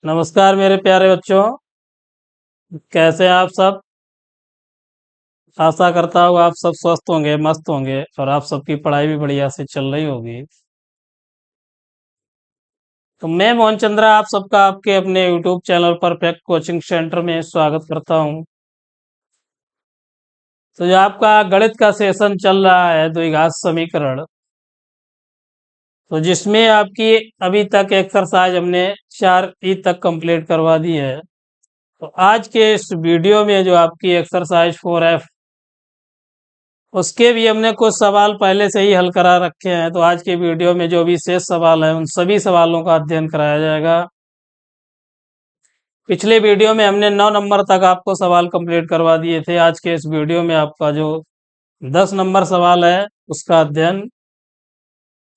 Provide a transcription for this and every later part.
नमस्कार मेरे प्यारे बच्चों, कैसे हैं आप सब। आशा करता हूँ आप सब स्वस्थ होंगे, मस्त होंगे और आप सबकी पढ़ाई भी बढ़िया से चल रही होगी। तो मैं मोहन चंद्रा आप सबका आपके अपने YouTube channel perfect coaching centre में स्वागत करता हूँ। तो जो आपका गणित का सेशन चल रहा है द्विघात समीकरण, तो जिसमें आपकी अभी तक एक्सरसाइज हमने 4 तक कंप्लीट करवा दी है। तो आज के इस वीडियो में जो आपकी एक्सरसाइज 4F, उसके भी हमने कुछ सवाल पहले से ही हल करा रखे हैं। तो आज के वीडियो में जो भी शेष सवाल है उन सभी सवालों का अध्ययन कराया जाएगा। पिछले वीडियो में हमने 9 नंबर तक आपको सवाल कंप्लीट करवा दिए थे। आज के इस वीडियो में आपका जो 10 नंबर सवाल है उसका अध्ययन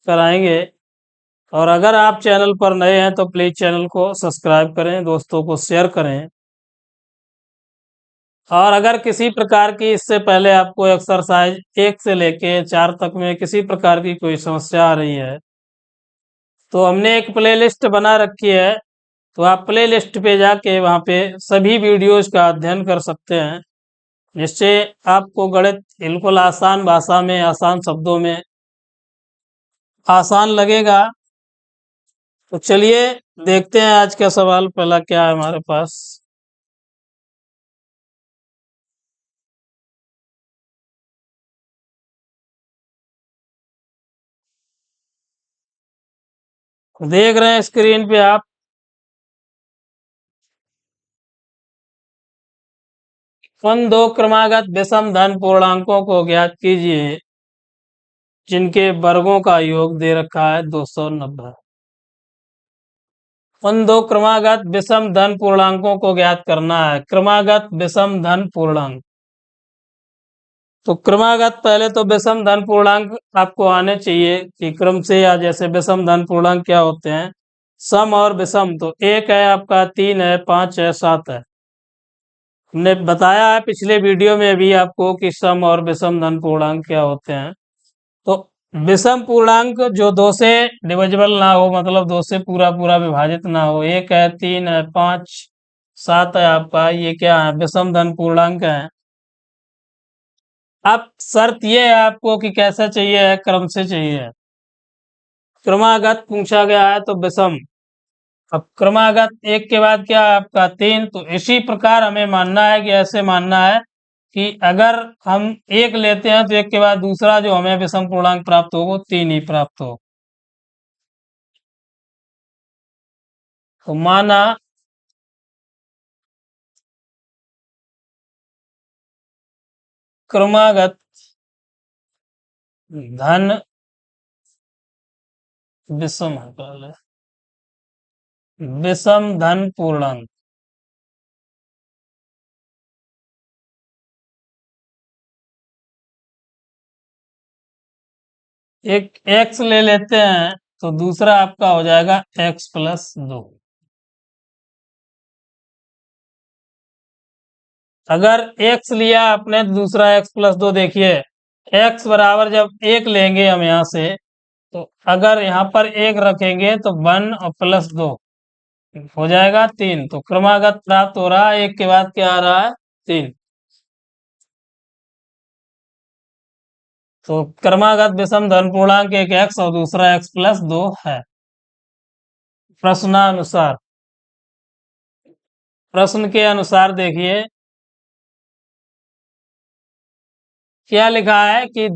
कराएंगे। और अगर आप चैनल पर नए हैं तो प्लीज चैनल को सब्सक्राइब करें, दोस्तों को शेयर करें। और अगर किसी प्रकार की इससे पहले आपको एक्सरसाइज 1 से लेके 4 तक में किसी प्रकार की कोई समस्या आ रही है तो हमने एक प्लेलिस्ट बना रखी है। तो आप प्लेलिस्ट पे जाके वहाँ पे सभी वीडियोज का अध्ययन कर सकते हैं, जिससे आपको गणित बिल्कुल आसान भाषा में, आसान शब्दों में आसान लगेगा। तो चलिए देखते हैं आज का सवाल पहला क्या है हमारे पास। देख रहे हैं स्क्रीन पे आप, उन दो क्रमागत विषम धन पूर्णांकों को ज्ञात कीजिए जिनके वर्गों का योग दे रखा है 290। उन दो क्रमागत विषम धन पूर्णांकों को ज्ञात करना है। क्रमागत विषम धन पूर्णांक, तो क्रमागत पहले तो विषम धन पूर्णांक आपको आने चाहिए कि क्रम से, या जैसे विषम धन पूर्णांक क्या होते हैं, सम और विषम। तो 1 है आपका, 3 है, 5 है, 7 है। हमने बताया है पिछले वीडियो में भी आपको कि सम और विषम धन पूर्णांक क्या होते हैं। तो विषम पूर्णांक जो 2 से डिविजिबल ना हो, मतलब 2 से पूरा पूरा विभाजित ना हो, 1 है, 3 है, 5, 7 है आपका, ये क्या है, विषम धन पूर्णांक है। अब शर्त ये है आपको कि कैसा चाहिए है, क्रम से चाहिए। क्रमागत पूछा गया है तो विषम। अब क्रमागत 1 के बाद क्या है आपका 3। तो इसी प्रकार हमें मानना है कि ऐसे मानना है कि अगर हम 1 लेते हैं तो 1 के बाद दूसरा जो हमें विषम पूर्णांक प्राप्त हो वो 3 ही प्राप्त हो। तो माना क्रमागत धन विषम है, पहले विषम धन पूर्णांक, एक x ले लेते हैं तो दूसरा आपका हो जाएगा x+2। अगर x लिया आपने तो दूसरा x+2, देखिए x बराबर जब 1 लेंगे हम यहाँ से, तो अगर यहाँ पर 1 रखेंगे तो 1 और +2 हो जाएगा 3। तो क्रमागत प्राप्त हो रहा है, 1 के बाद क्या आ रहा है 3। तो क्रमागत विषम धन पूर्णांक एक x और दूसरा x+2 है। प्रश्नानुसार, प्रश्न के अनुसार देखिए क्या लिखा है कि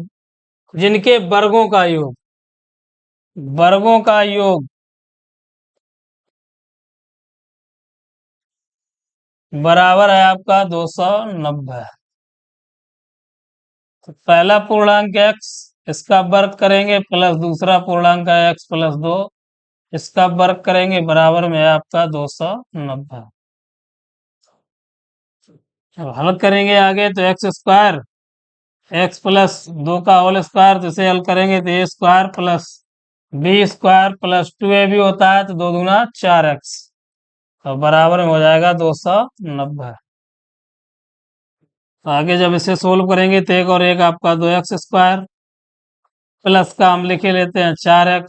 जिनके वर्गों का योग, वर्गों का योग बराबर है आपका 290। तो पहला पूर्णांक x, इसका वर्ग करेंगे प्लस दूसरा पूर्णांक है x+2, इसका वर्ग करेंगे, बराबर में है आपका 290। अब हल करेंगे आगे तो x² x+2 का होल स्क्वायर, तो इसे हल करेंगे तो a² plus b² plus 2ab होता है, तो 2 दूना 4x, तो बराबर में हो जाएगा 290। आगे जब इसे सोल्व करेंगे तो 1 और 1 आपका 2x² प्लस का हम लिखे लेते हैं 4x,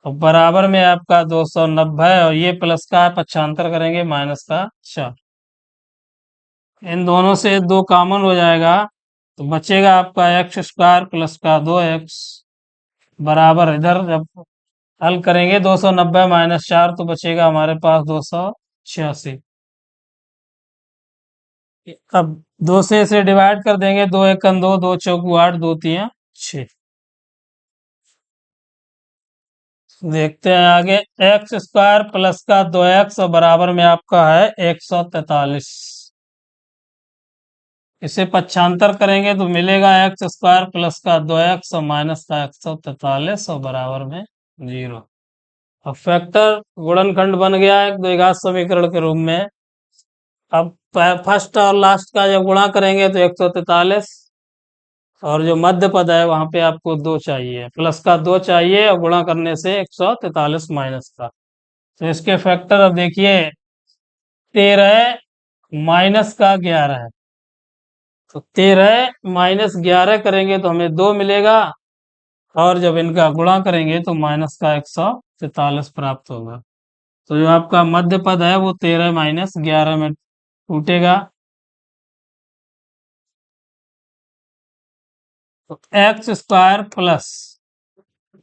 और बराबर में आपका 290 और ये प्लस का है, पक्षांतर करेंगे माइनस का 4। इन दोनों से 2 कॉमन हो जाएगा तो बचेगा आपका एक्स स्क्वायर प्लस का 2x बराबर, इधर जब हल करेंगे 290 माइनस 4 तो बचेगा हमारे पास 286। अब 2 से इसे डिवाइड कर देंगे, 2 एकम 2, 2 चौकू 8, 2 तिया 6। देखते हैं आगे, एक्स स्क्वायर प्लस का 2x और बराबर में आपका है 143। इसे पक्षांतर करेंगे तो मिलेगा एक्स स्क्वायर प्लस का 2x और माइनस का 143 और बराबर में 0। अब फैक्टर गुणनखंड बन गया है द्विघात समीकरण के रूप में। अब फर्स्ट और लास्ट का जब गुणा करेंगे तो 143 और जो मध्य पद है वहां पे आपको 2 चाहिए, प्लस का 2 चाहिए और गुणा करने से 143 माइनस का। तो इसके फैक्टर अब देखिए 13 माइनस का 11 है, तो 13 माइनस 11 करेंगे तो हमें 2 मिलेगा और जब इनका गुणा करेंगे तो माइनस का 143 प्राप्त होगा। तो जो आपका मध्य पद है वो 13 माइनस 11 में टूटेगा। तो एक्स स्क्वायर प्लस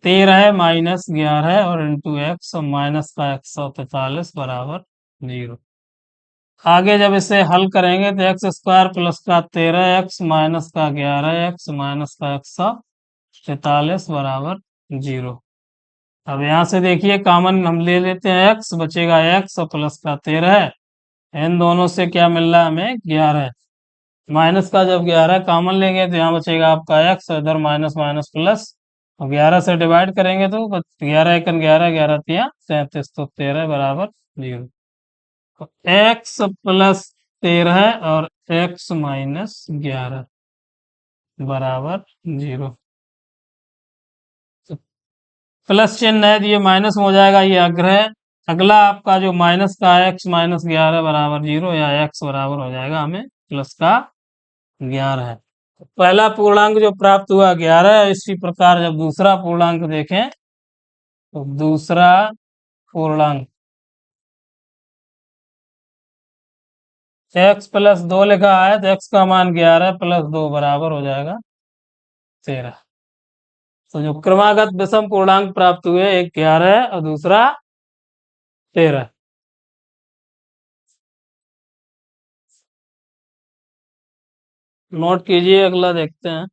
13 माइनस 11 और इंटू एक्स और माइनस का 143 बराबर 0। आगे जब इसे हल करेंगे तो एक्स स्क्वायर प्लस का 13x माइनस का 11x माइनस का 143 बराबर 0। अब यहाँ से देखिए कॉमन हम ले लेते हैं x, बचेगा x और प्लस का 13, इन दोनों से क्या मिल रहा है हमें 11। माइनस का जब 11 कॉमन लेंगे तो यहाँ बचेगा आपका x और इधर माइनस माइनस प्लस, और 11 से डिवाइड करेंगे तो 11 एकन 11, 11 तिया 33, तो 13 बराबर 0। तो x प्लस 13 और x माइनस 11 बराबर 0। तो प्लस चिन्ह है तो ये माइनस में हो जाएगा, ये अग्रह। अगला आपका जो माइनस का है x माइनस 11 बराबर 0 या x बराबर हो जाएगा हमें प्लस का 11 है। तो पहला पूर्णांक जो प्राप्त हुआ 11 है। इसी प्रकार जब दूसरा पूर्णांक देखें तो दूसरा पूर्णांक x प्लस 2 लिखा है तो x का मान 11 प्लस 2 बराबर हो जाएगा 13। तो जो क्रमागत विषम पूर्णांक प्राप्त हुए, एक 11 है और दूसरा 13। नोट कीजिए, अगला देखते हैं।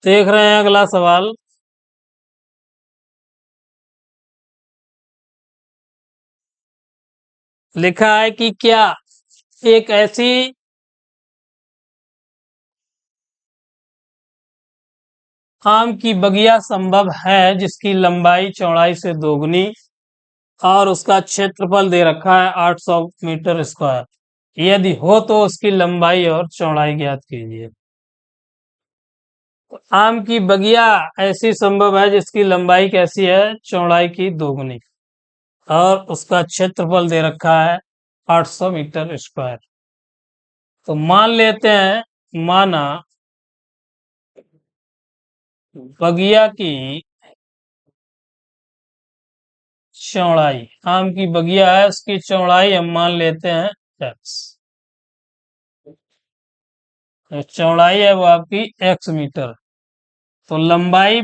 देख रहे हैं अगला सवाल। लिखा है कि क्या एक ऐसी आम की बगिया संभव है जिसकी लंबाई चौड़ाई से दोगुनी और उसका क्षेत्रफल दे रखा है 800 मीटर स्क्वायर। यदि हो तो उसकी लंबाई और चौड़ाई ज्ञात कीजिए। तो आम की बगिया ऐसी संभव है जिसकी लंबाई कैसी है, चौड़ाई की दोगुनी, और उसका क्षेत्रफल दे रखा है 800 मीटर स्क्वायर। तो मान लेते हैं, माना बगिया की चौड़ाई, आम की बगिया है उसकी चौड़ाई हम मान लेते हैं x। तो चौड़ाई है वो आपकी x मीटर। तो लंबाई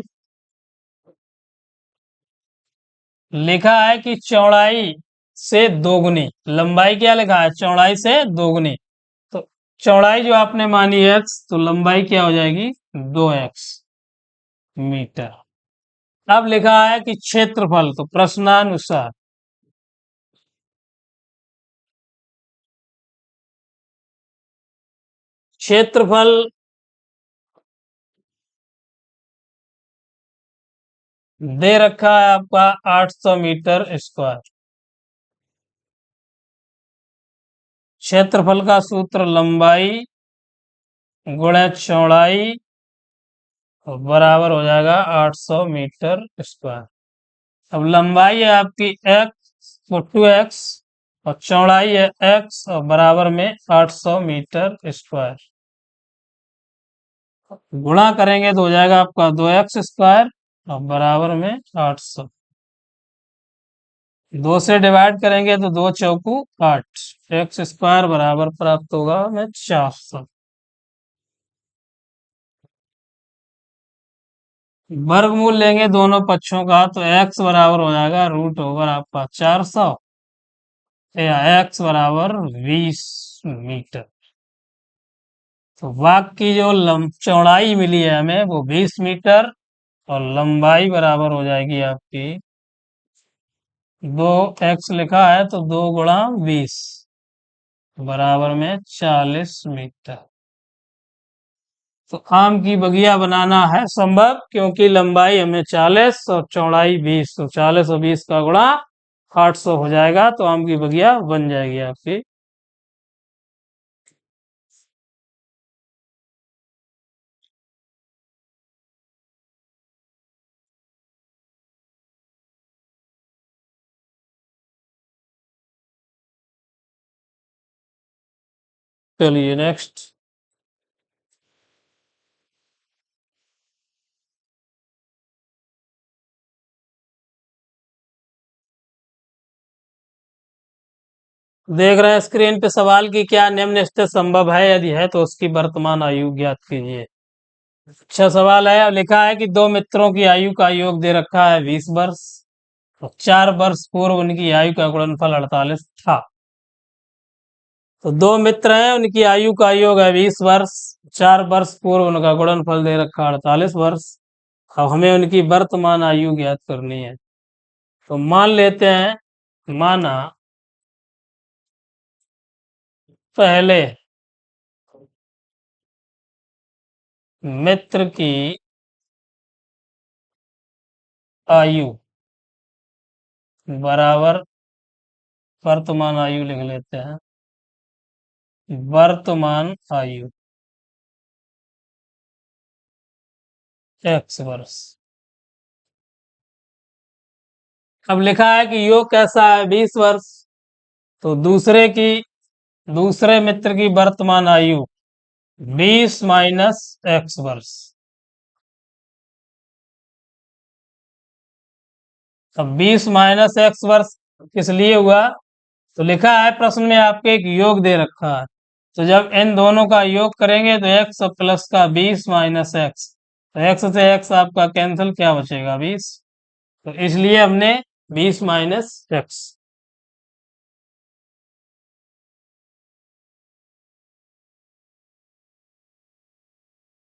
लिखा है कि चौड़ाई से दोगुनी, लंबाई क्या लिखा है, चौड़ाई से दोगुनी। तो चौड़ाई जो आपने मानी x, तो लंबाई क्या हो जाएगी 2x मीटर। अब लिखा है कि क्षेत्रफल, तो प्रश्नानुसार क्षेत्रफल दे रखा है आपका 800 मीटर स्क्वायर। क्षेत्रफल का सूत्र लंबाई गुणा चौड़ाई बराबर हो जाएगा 800 मीटर स्क्वायर। अब लंबाई है आपकी एक्स, वो 2x, और चौड़ाई है x, और बराबर में 800 मीटर स्क्वायर। गुणा करेंगे तो हो जाएगा आपका 2x स्क्वायर, और बराबर में 800। 2 से डिवाइड करेंगे तो 2 चौकू 8, एक्स स्क्वायर बराबर प्राप्त होगा हमें 400। वर्गमूल लेंगे दोनों पक्षों का तो x बराबर हो जाएगा रूट ओवर आपका 400, या x बराबर 20 मीटर। तो वाक की जो चौड़ाई मिली है हमें वो 20 मीटर, और लंबाई बराबर हो जाएगी आपकी 2x लिखा है तो 2 गुणा 20 बराबर में 40 मीटर। तो आम की बगिया बनाना है संभव, क्योंकि लंबाई हमें 40 और चौड़ाई 20, तो 40 और 20 का गुणा 800 हो जाएगा, तो आम की बगिया बन जाएगी आपकी। चलिए नेक्स्ट। देख रहे हैं स्क्रीन पे सवाल की क्या निम्न स्थिति संभव है, यदि है तो उसकी वर्तमान आयु ज्ञात कीजिए। अच्छा सवाल है। अब लिखा है कि दो मित्रों की आयु का योग दे रखा है 20 वर्ष, और 4 वर्ष पूर्व उनकी आयु का गुणनफल 48 था। तो दो मित्र हैं, उनकी आयु का योग है 20 वर्ष, 4 वर्ष पूर्व उनका गुणनफल दे रखा है 48 वर्ष। अब हमें उनकी वर्तमान आयु ज्ञात करनी है। तो मान लेते हैं, माना पहले मित्र की आयु बराबर, वर्तमान आयु लिख लेते हैं, वर्तमान आयु x वर्ष। अब लिखा है कि योग कैसा है 20 वर्ष, तो दूसरे मित्र की वर्तमान आयु 20 - x वर्ष। अब 20 - x वर्ष किस लिए हुआ, तो लिखा है प्रश्न में आपके एक योग दे रखा है, तो जब इन दोनों का योग करेंगे तो x प्लस का 20 - x, तो x से x आपका कैंसिल, क्या बचेगा 20, तो इसलिए हमने 20 - x।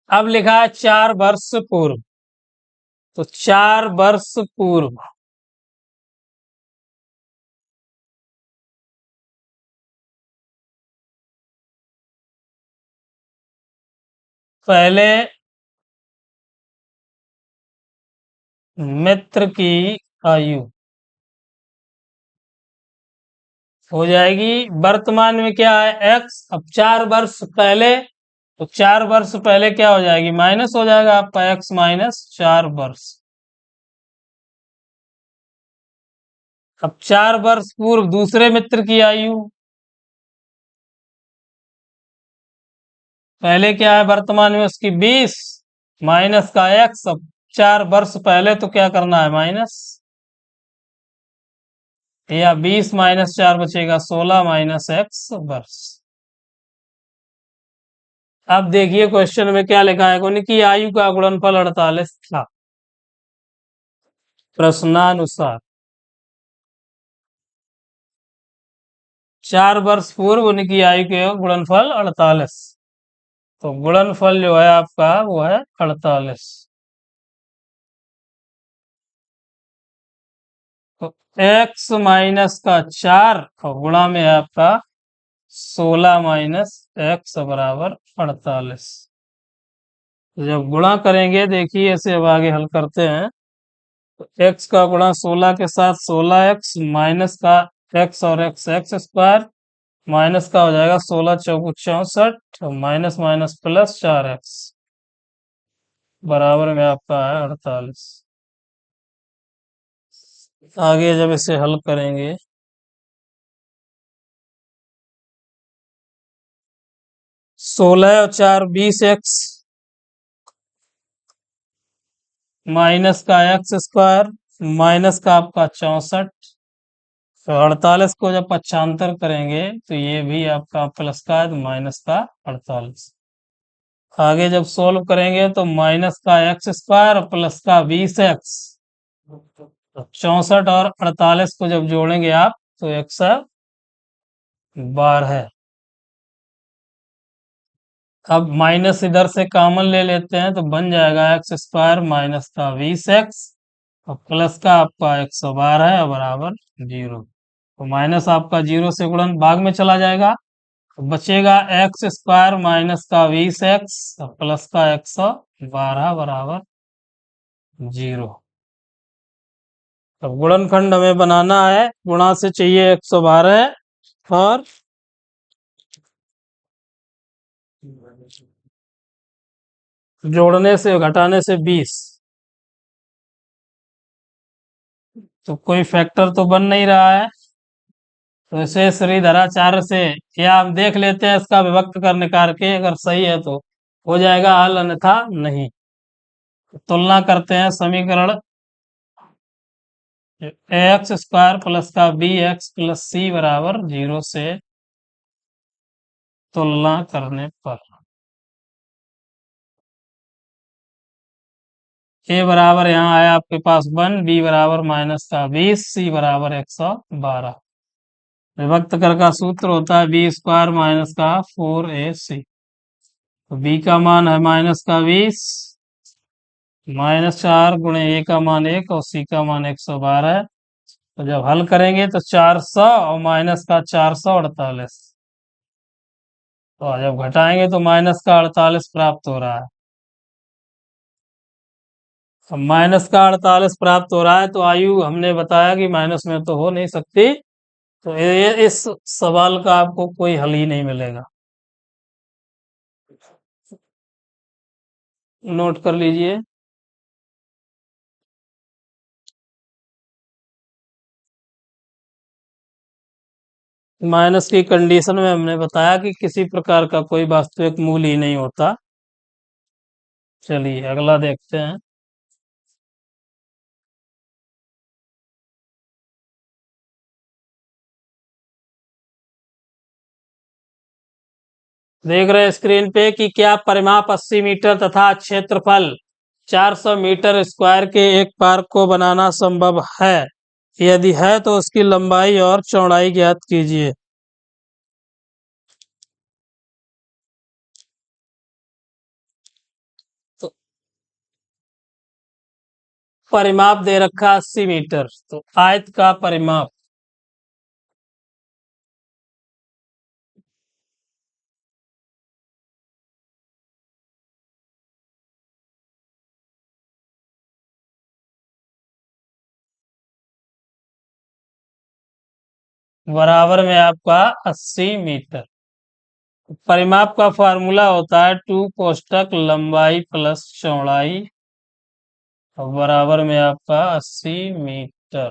अब लिखा है 4 वर्ष पूर्व, तो 4 वर्ष पूर्व पहले मित्र की आयु हो जाएगी, वर्तमान में क्या है x, अब 4 वर्ष पहले, तो 4 वर्ष पहले क्या हो जाएगी, माइनस हो जाएगा आपका x - 4 वर्ष। अब 4 वर्ष पूर्व दूसरे मित्र की आयु, पहले क्या है वर्तमान में उसकी 20 माइनस का x, अब 4 वर्ष पहले तो क्या करना है माइनस, या 20 - 4 बचेगा 16 - x वर्ष। अब देखिए क्वेश्चन में क्या लिखा है, उनकी आयु का गुणनफल 48 था। प्रश्नानुसार 4 वर्ष पूर्व उनकी आयु के गुणनफल 48, तो गुणनफल जो है आपका वो है 48। तो x - 4 और गुणा में है आपका 16 - x बराबर 48। जब गुणा करेंगे देखिए इसे अब आगे हल करते हैं, तो x का गुणा 16 के साथ 16x, माइनस का x और x स्क्वायर, माइनस का हो जाएगा 16 चौको 64, माइनस माइनस प्लस 4x बराबर में आपका है 48। आगे जब इसे हल करेंगे 16 और 4 20x माइनस का एक्स स्क्वायर माइनस का आपका 64। तो 48 को जब पक्षांतर करेंगे तो ये भी आपका प्लस का है तो माइनस का 48। आगे जब सोल्व करेंगे तो माइनस का एक्स स्क्वायर प्लस का 20x। 64 और 48 को जब जोड़ेंगे आप तो 112। अब माइनस इधर से कॉमन ले लेते हैं तो बन जाएगा एक्स स्क्वायर माइनस का 20x और प्लस का आपका 112 है बराबर 0। तो माइनस आपका 0 से गुणन भाग में चला जाएगा तो बचेगा एक्स स्क्वायर माइनस का 20x और प्लस का 112 बराबर 0। अब गुणनखंड हमें बनाना है, गुणा से चाहिए 112 और जोड़ने से घटाने से 20। तो कोई फैक्टर तो बन नहीं रहा है तो इसे श्रीधराचार्य से या आप देख लेते हैं इसका विभक्त कर निकाल के, अगर सही है तो हो जाएगा हल अन्यथा नहीं। तुलना करते हैं समीकरण एक्स स्क्वायर प्लस का बी एक्स प्लस सी बराबर 0 से तुलना करने पर ए बराबर यहाँ आया आपके पास 1, बी बराबर माइनस का 20, सी बराबर 112। विभक्त कर का सूत्र होता है बी स्क्वायर माइनस का 4ac। तो बी का मान है माइनस का 20 -4 गुणे ए का मान 1 और सी का मान 112। तो जब हल करेंगे तो 400 और माइनस का 448। तो जब घटाएंगे तो माइनस का 48 प्राप्त हो रहा है। अब माइनस का 48 प्राप्त हो रहा है तो आयु हमने बताया कि माइनस में तो हो नहीं सकती, तो इस सवाल का आपको कोई हल ही नहीं मिलेगा। नोट कर लीजिए। माइनस की कंडीशन में हमने बताया कि किसी प्रकार का कोई वास्तविक मूल ही नहीं होता। चलिए अगला देखते हैं। देख रहे हैं स्क्रीन पे कि क्या परिमाप 80 मीटर तथा क्षेत्रफल 400 मीटर स्क्वायर के एक पार्क को बनाना संभव है? यदि है तो उसकी लंबाई और चौड़ाई ज्ञात कीजिए। तो परिमाप दे रखा 80 मीटर, तो आयत का परिमाप बराबर में आपका 80 मीटर। परिमाप का फार्मूला होता है 2 कोष्टक लंबाई प्लस चौड़ाई और बराबर में आपका 80 मीटर।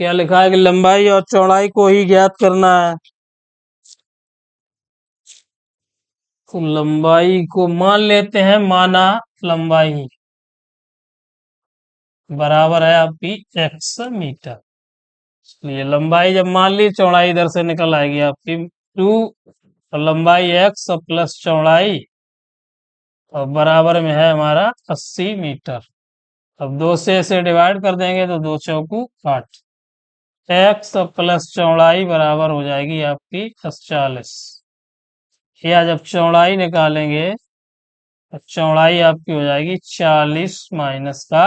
क्या लिखा है कि लंबाई और चौड़ाई को ही ज्ञात करना है। तो लंबाई को मान लेते हैं, माना लंबाई बराबर है आपकी x मीटर। ये लंबाई जब मान ली, चौड़ाई इधर से निकल आएगी आपकी 2, लंबाई x और प्लस चौड़ाई और बराबर में है हमारा 80 मीटर। अब 2 से इसे डिवाइड कर देंगे तो 2 चौकू 8। x और प्लस चौड़ाई बराबर हो जाएगी आपकी 40। या जब चौड़ाई निकालेंगे तो चौड़ाई आपकी हो जाएगी 40 माइनस का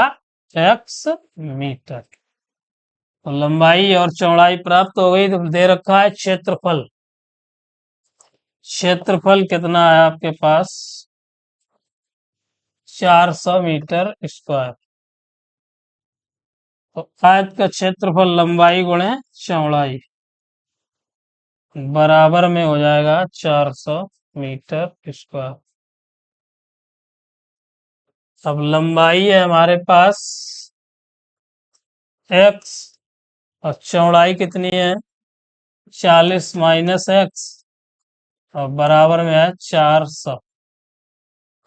x मीटर। तो लंबाई और चौड़ाई प्राप्त हो गई। तो दे रखा है क्षेत्रफल। क्षेत्रफल कितना है आपके पास? 400 मीटर स्क्वायर। तो आयत का क्षेत्रफल लंबाई गुणे चौड़ाई बराबर में हो जाएगा 400 मीटर स्क्वायर। अब लंबाई है हमारे पास एक्स और चौड़ाई कितनी है 40 माइनस एक्स और बराबर में है 400।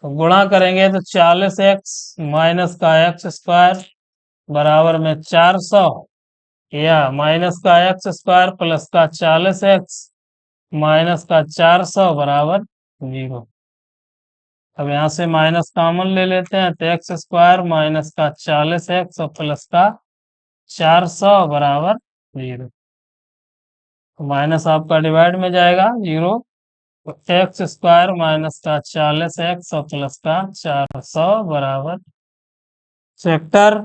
तो गुणा करेंगे तो 40x माइनस का एक्स स्क्वायर बराबर में 400 या माइनस का एक्स स्क्वायर प्लस का 40x माइनस का 400 बराबर 0। अब यहाँ से माइनस कॉमन ले लेते हैं तो एक्स स्क्वायर माइनस का 40x और प्लस का 400 बराबर 0। तो माइनस आपका डिवाइड में जाएगा 0। एक्स स्क्वायर माइनस का 40x और प्लस का 400 बराबर सेक्टर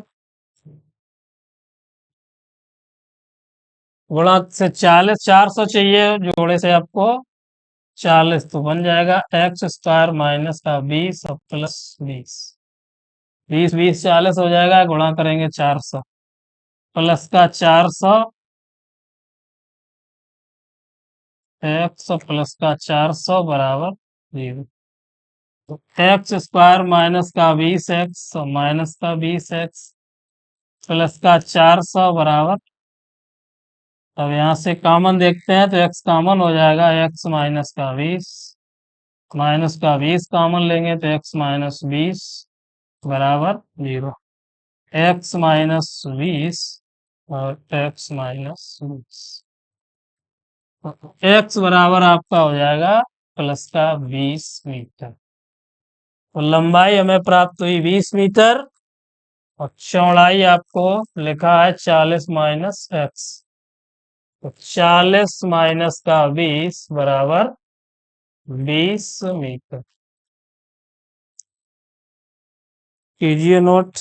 गुणा से 40 400 चाहिए जोड़े से आपको 40 तो बन जाएगा एक्स स्क्वायर माइनस का 20 और प्लस 20 20 20 40 हो जाएगा गुणा करेंगे 400 प्लस का 400 एक्स प्लस का 400 बराबर 0। एक्स स्क्वायर माइनस का 20x और माइनस का 20x प्लस का 400 बराबर। अब यहाँ से कॉमन देखते हैं तो x कॉमन हो जाएगा x माइनस का 20 माइनस का 20 कॉमन लेंगे तो x माइनस 20 बराबर 0। x माइनस 20 और x माइनस 20 x बराबर आपका हो जाएगा प्लस का 20 मीटर। तो लंबाई हमें प्राप्त हुई 20 मीटर और चौड़ाई आपको लिखा है 40 माइनस एक्स। तो 40 माइनस का 20 बराबर 20 मीटर। कीजिए नोट।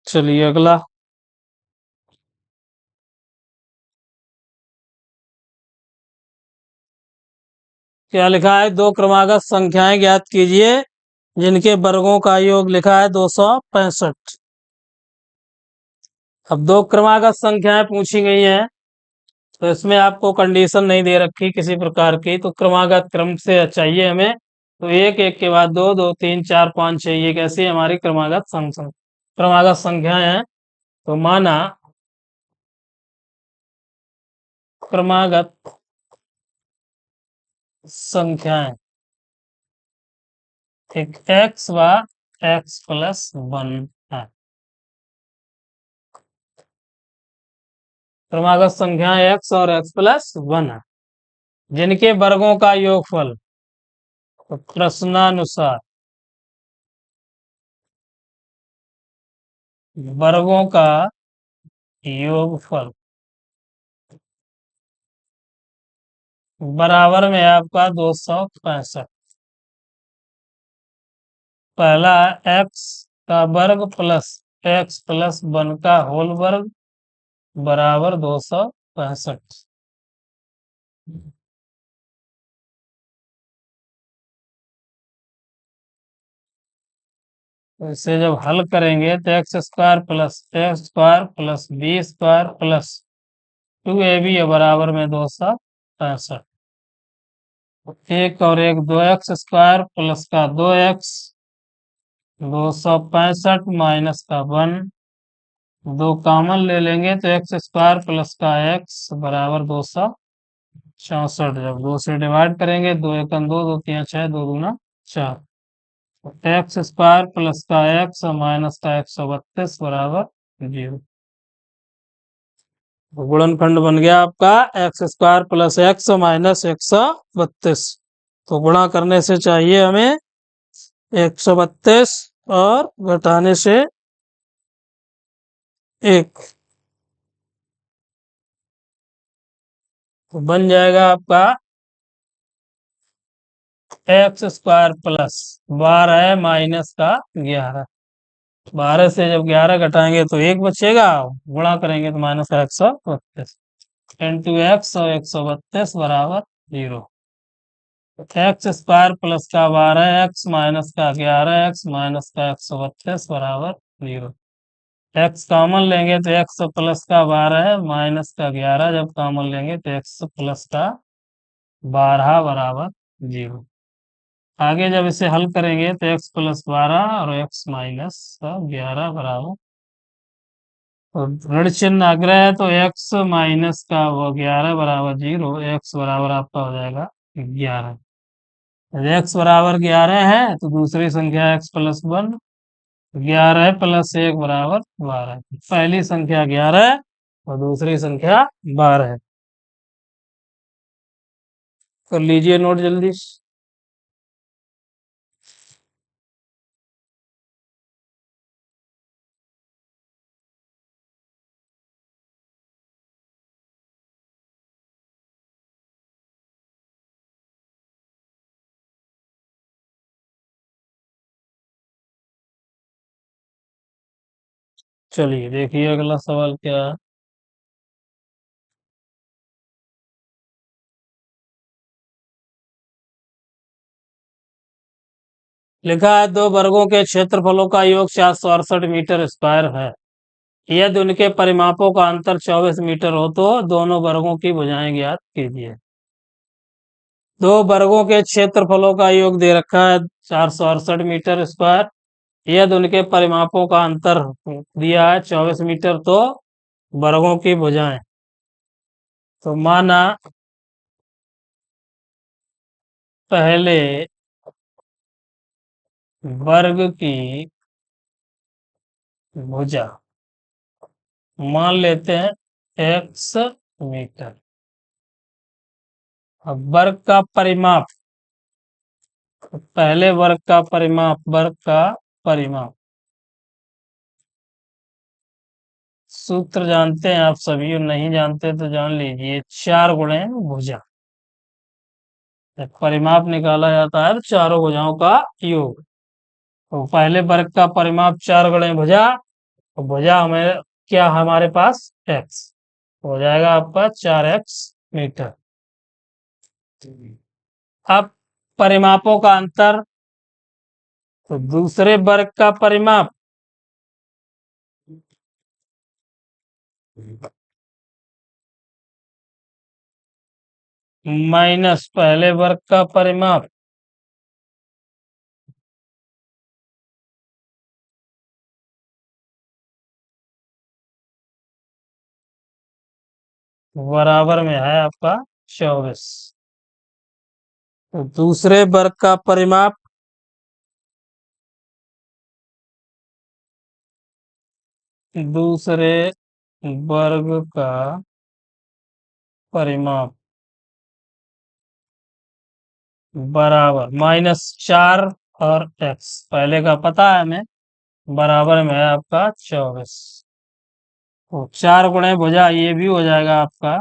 चलिए अगला क्या लिखा है दो क्रमागत संख्याएं ज्ञात कीजिए जिनके वर्गों का योग लिखा है 265। अब दो क्रमागत संख्याएं पूछी गई हैं तो इसमें आपको कंडीशन नहीं दे रखी किसी प्रकार की तो क्रमागत क्रम से चाहिए हमें तो एक एक के बाद दो दो तीन चार पाँच छह ये कैसी हमारी क्रमागत संख्याएं हैं। तो माना क्रमागत संख्याएं एक एक्स व एक्स प्लस 1 है। क्रमागत संख्या एक्स और एक्स प्लस 1 है जिनके वर्गों का योगफल तो प्रश्नानुसार वर्गों का योगफल बराबर में आपका 265। पहला एक्स का वर्ग प्लस एक्स प्लस 1 का होल वर्ग बराबर 265। तो इसे जब हल करेंगे तो X square plus B square plus 2ab बराबर में 265। एक और एक 2x स्क्वायर प्लस का 2x 265 माइनस का 1 दो कॉमन ले लेंगे तो एक्स स्क्वायर प्लस का एक्स बराबर 264। जब दो से डिवाइड करेंगे दो एकम दो दो तीन छह दो दूना 4 एक्स स्क्वायर प्लस का एक्स माइनस का 132 बराबर 0। गुणनखंड बन गया आपका x square plus x minus 132। तो गुणा करने से चाहिए हमें 132 और घटाने से 1 तो बन जाएगा आपका एक्स स्क्वायर प्लस 12 माइनस का 11। 12 से जब 11 घटाएंगे तो 1 बचेगा गुणा करेंगे तो माइनस का 132 इंटू एक्स और 132 बराबर 0। एक्स स्क्वायर प्लस का 12 एक्स माइनस का 11 एक्स माइनस का 132 बराबर 0। एक्स कॉमन लेंगे तो एक्स प्लस का 12 है माइनस का 11, जब कॉमन लेंगे तो एक्स प्लस का 12 बराबर 0। आगे जब इसे हल करेंगे तो एक्स प्लस 12 और एक्स माइनस का 11 बराबर, तो ऋण चिन्ह आग्रह है तो एक्स माइनस का वो 11 बराबर 0, एक्स बराबर आपका हो जाएगा 11। यदि एक्स बराबर 11 है तो दूसरी संख्या एक्स प्लस 1, 11 प्लस 1 बराबर 12। पहली संख्या 11 है और दूसरी संख्या 12 है। कर लीजिए नोट जल्दी। चलिए देखिए अगला सवाल क्या है। लिखा है 2 वर्गों के क्षेत्रफलों का योग 468 मीटर स्क्वायर है। यदि उनके परिमापों का अंतर 24 मीटर हो तो दोनों वर्गों की भुजाएं ज्ञात कीजिए। 2 वर्गों के क्षेत्रफलों का योग दे रखा है 468 मीटर स्क्वायर। यदि उनके परिमापों का अंतर दिया है 24 मीटर, तो वर्गों की भुजाएं, तो माना पहले वर्ग की भुजा मान लेते हैं x मीटर। अब वर्ग का परिमाप, पहले वर्ग का परिमाप सूत्र जानते हैं आप सभी, और नहीं जानते तो जान लीजिए, 4 गुणे भुजा। जब परिमाप निकाला जाता है तो चारों भुजाओं का योग। तो पहले वर्ग का परिमाप 4 गुणे भुजा, तो भुजा हमें क्या, हमारे पास x हो जाएगा आपका 4x मीटर। अब परिमापों का अंतर, तो दूसरे वर्ग का परिमाप माइनस पहले वर्ग का परिमाप बराबर में है आपका 24। तो दूसरे वर्ग का परिमाप दूसरे वर्ग का परिमाप बराबर -4 और x, पहले का पता है हमें, बराबर में है आपका 24। तो 4 गुणे भुजा ये भी हो जाएगा आपका,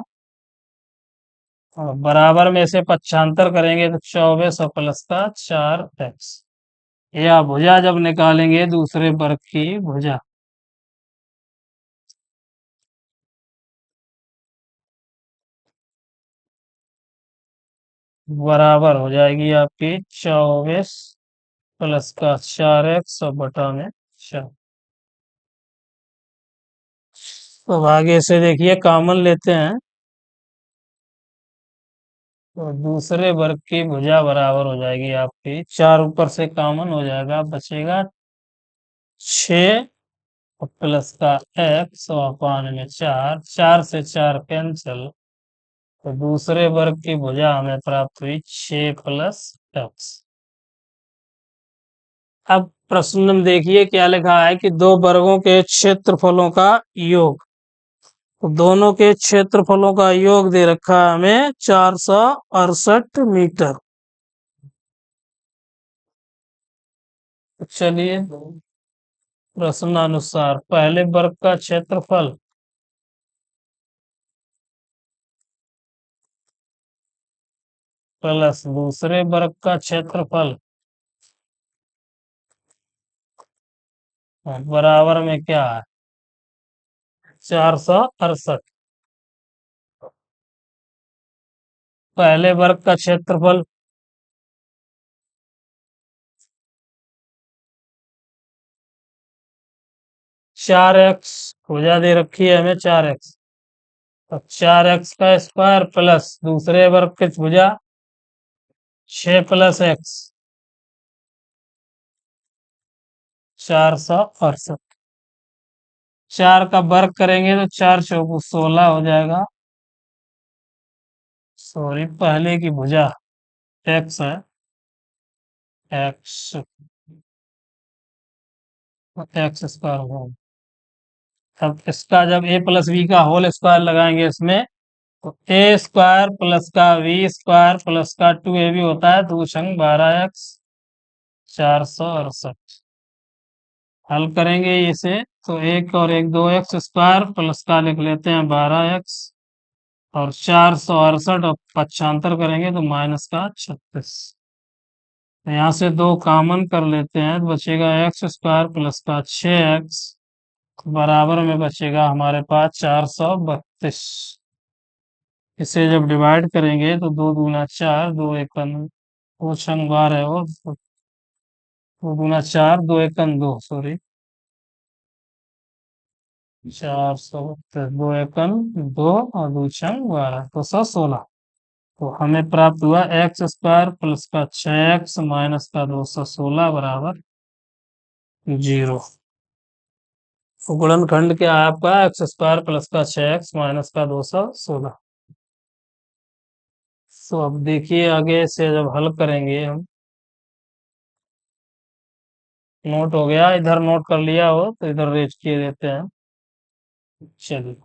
और बराबर में से पक्षांतर करेंगे तो 24 और प्लस का 4x। या भुजा जब निकालेंगे दूसरे वर्ग की भुजा, बराबर हो जाएगी आपकी 24 प्लस का 4x और बटा में 4। तो आगे से देखिए कॉमन लेते हैं, तो दूसरे वर्ग की भुजा बराबर हो जाएगी आपकी 4, ऊपर से कॉमन हो जाएगा, बचेगा 6 प्लस का x और अपान में 4, 4 से 4 कैंसिल। तो दूसरे वर्ग की भुजा हमें प्राप्त हुई 6 प्लस x। अब प्रश्न में देखिए क्या लिखा है कि 2 वर्गों के क्षेत्रफलों का योग, तो दोनों के क्षेत्रफलों का योग दे रखा है हमें 468 मीटर। चलिए प्रश्नानुसार पहले वर्ग का क्षेत्रफल प्लस दूसरे वर्ग का क्षेत्रफल बराबर में क्या है 468। पहले वर्ग का क्षेत्रफल 4x भुजा दे रखी है हमें 4x। तो 4x का स्क्वायर प्लस दूसरे वर्ग की भुजा 6 + x 468। 4 का वर्ग करेंगे तो 4 × 4 = 16 हो जाएगा। सॉरी, पहले की भुजा x है, x x² हो। अब इसका जब a + b का होल स्क्वायर लगाएंगे इसमें, तो a² प्लस का v² प्लस का 2ab होता है, 2×12x 468। हल करेंगे इसे तो 1 और 1 2x² प्लस का लिख लेते हैं 12x और 468 और पक्षांतर करेंगे तो -36। यहाँ से 2 कॉमन कर लेते हैं तो बचेगा x² प्लस का 6x बराबर में बचेगा हमारे पास 432। इसे जब डिवाइड करेंगे तो 2 दूना 4, 2 एकम 2×12 हो, 2 दूना 4, 2 एकम 2, सॉरी 432, 2 एकम 2 और 2×12 216। तो हमें प्राप्त हुआ x² प्लस का 6x माइनस का 216 बराबर 0। तो गुणनखंड क्या है आपका? x² प्लस का 6x माइनस का 216। तो अब देखिए आगे से जब हल करेंगे हम, नोट हो गया, इधर नोट कर लिया हो तो इधर रेज किए देते हैं। चलिए,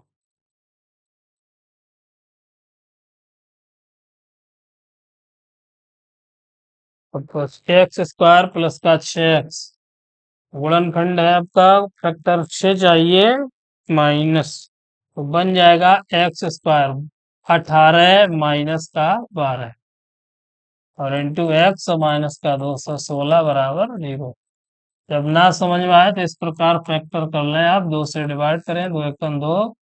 अब x² प्लस का 6x गुणनखंड है आपका, फैक्टर 6 चाहिए माइनस, तो बन जाएगा x² 18 माइनस का 12 और इंटू x माइनस का 216 बराबर 0। जब ना समझ में आए तो इस प्रकार फैक्टर कर लें आप, 2 से डिवाइड करें, 2 एकम 2,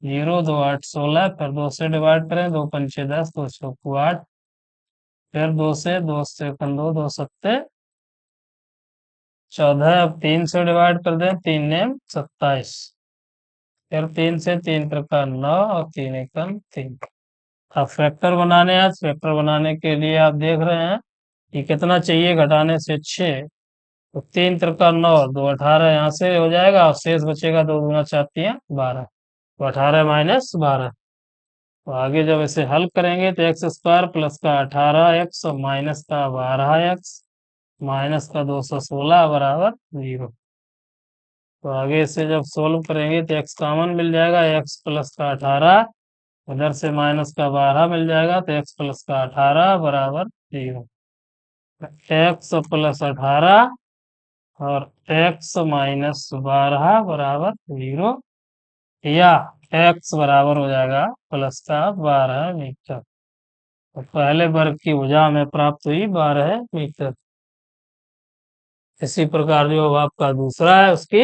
0 2 8 16, फिर 2 से डिवाइड करें, 2 पंचे 10, 2 चौकू 8, फिर 2 से एकम 2, 2 सत्ते 14। अब 3 से डिवाइड कर दें, 3 नेम 27, फिर 3 से 3 प्रकार 9 और 3 एकम 3। अब फैक्टर बनाने हैं, फैक्टर बनाने के लिए आप देख रहे हैं कि कितना चाहिए, घटाने से 6, तो 3 त्रिका 9, 2 18 यहाँ से हो जाएगा और शेष बचेगा 2 दूना 4 तियां 12, तो 18 माइनस 12। तो आगे जब इसे हल करेंगे तो x² प्लस का 18x और माइनस का 12x माइनस का 216 बराबर 0। तो आगे से जब सोल्व करेंगे तो x कॉमन मिल जाएगा, x प्लस का 18, उधर से माइनस का 12 मिल जाएगा तो x प्लस का 18 बराबर 0। x प्लस 18 और x माइनस 12 बराबर 0, या x बराबर हो जाएगा प्लस का 12 मीटर। तो पहले वर्ग की भुजा हमें प्राप्त हुई 12 मीटर। इसी प्रकार जो आपका दूसरा है उसकी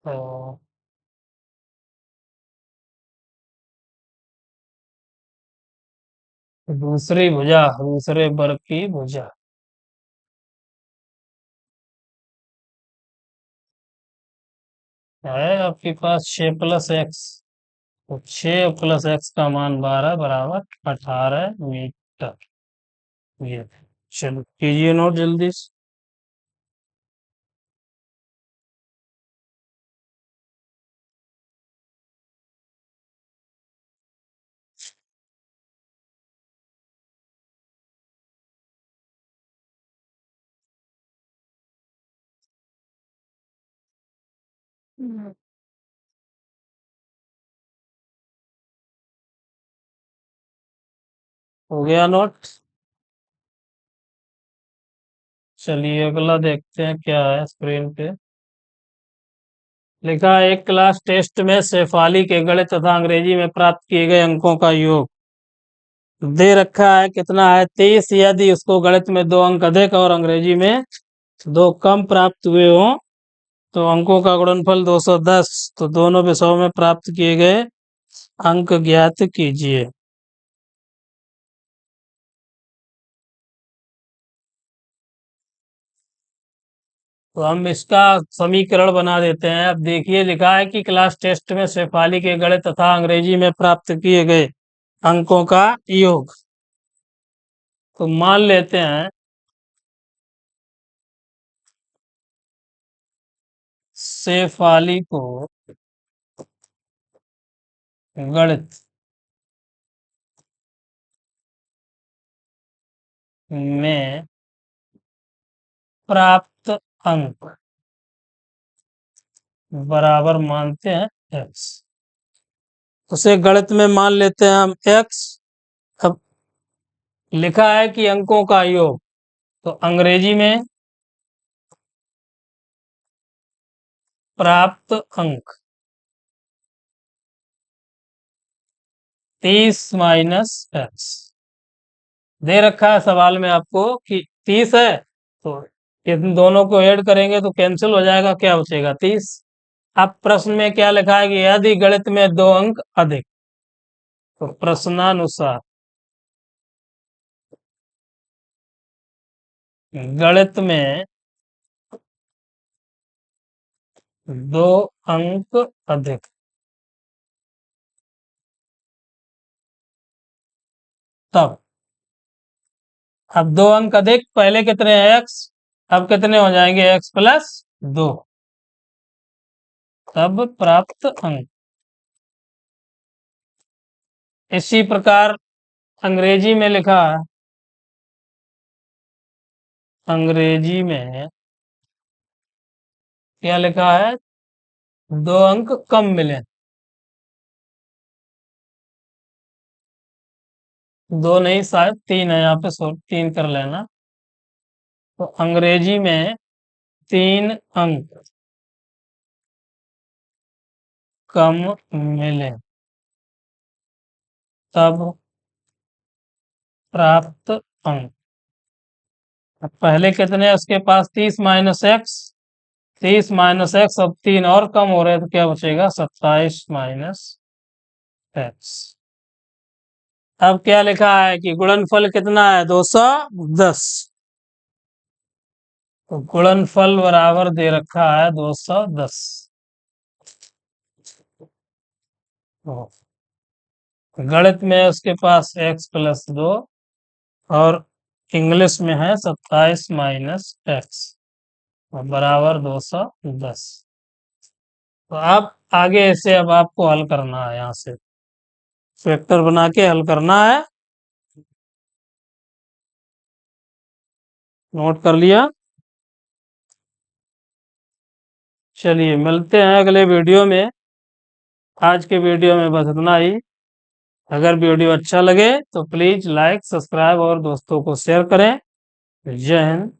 तो दूसरी भुजा, दूसरे वर्ग की भुजा है आपके पास 6 + x, तो 6 + x का मान 12 बराबर 18 मीटर। ये चलो कीजिए नोट जल्दी से। हो गया नोट। चलिए अगला देखते हैं क्या है स्क्रीन पे लिखा है। एक क्लास टेस्ट में शेफाली के गणित तथा अंग्रेजी में प्राप्त किए गए अंकों का योग दे रखा है, कितना है? 30। यदि उसको गणित में 2 अंक अधिक और अंग्रेजी में 2 कम प्राप्त हुए हों तो अंकों का गुणनफल 210। तो दोनों विषयों में प्राप्त किए गए अंक ज्ञात कीजिए। तो हम इसका समीकरण बना देते हैं। अब देखिए, लिखा है कि क्लास टेस्ट में शेफाली के गणित तथा अंग्रेजी में प्राप्त किए गए अंकों का योग। तो मान लेते हैं शेफाली को गणित में प्राप्त अंक बराबर मानते हैं x। उसे गणित में मान लेते हैं हम x। अब लिखा है कि अंकों का योग, तो अंग्रेजी में प्राप्त अंक 30 माइनस x दे रखा है सवाल में आपको कि 30 है, तो इन दोनों को ऐड करेंगे तो कैंसिल हो जाएगा, क्या बचेगा 30। अब प्रश्न में क्या लिखा है कि यदि गणित में 2 अंक अधिक, तो प्रश्नानुसार गणित में 2 अंक अधिक, तब अब 2 अंक अधिक, पहले कितने हैं x, अब कितने हो जाएंगे x प्लस 2, तब प्राप्त अंक। इसी प्रकार अंग्रेजी में लिखा है, अंग्रेजी में क्या लिखा है, 2 अंक कम मिले, 2 नहीं शायद 3 है यहाँ पे, 3 कर लेना। तो अंग्रेजी में 3 अंक कम मिले, तब प्राप्त अंक। अब पहले कितने हैं उसके पास, 30 माइनस एक्स, 30 माइनस एक्स, अब 3 और कम हो रहे हैं तो क्या बचेगा 27 माइनस एक्स। अब क्या लिखा है कि गुणनफल कितना है 210, तो गुणनफल बराबर दे रखा है 210। गणित में उसके पास x प्लस 2 और इंग्लिश में है 27 माइनस एक्स बराबर 210। तो अब आगे इसे अब आपको हल करना है, यहाँ से वेक्टर बना के हल करना है। नोट कर लिया। चलिए मिलते हैं अगले वीडियो में। आज के वीडियो में बस इतना ही। अगर वीडियो अच्छा लगे तो प्लीज लाइक, सब्सक्राइब और दोस्तों को शेयर करें। जय हिंद।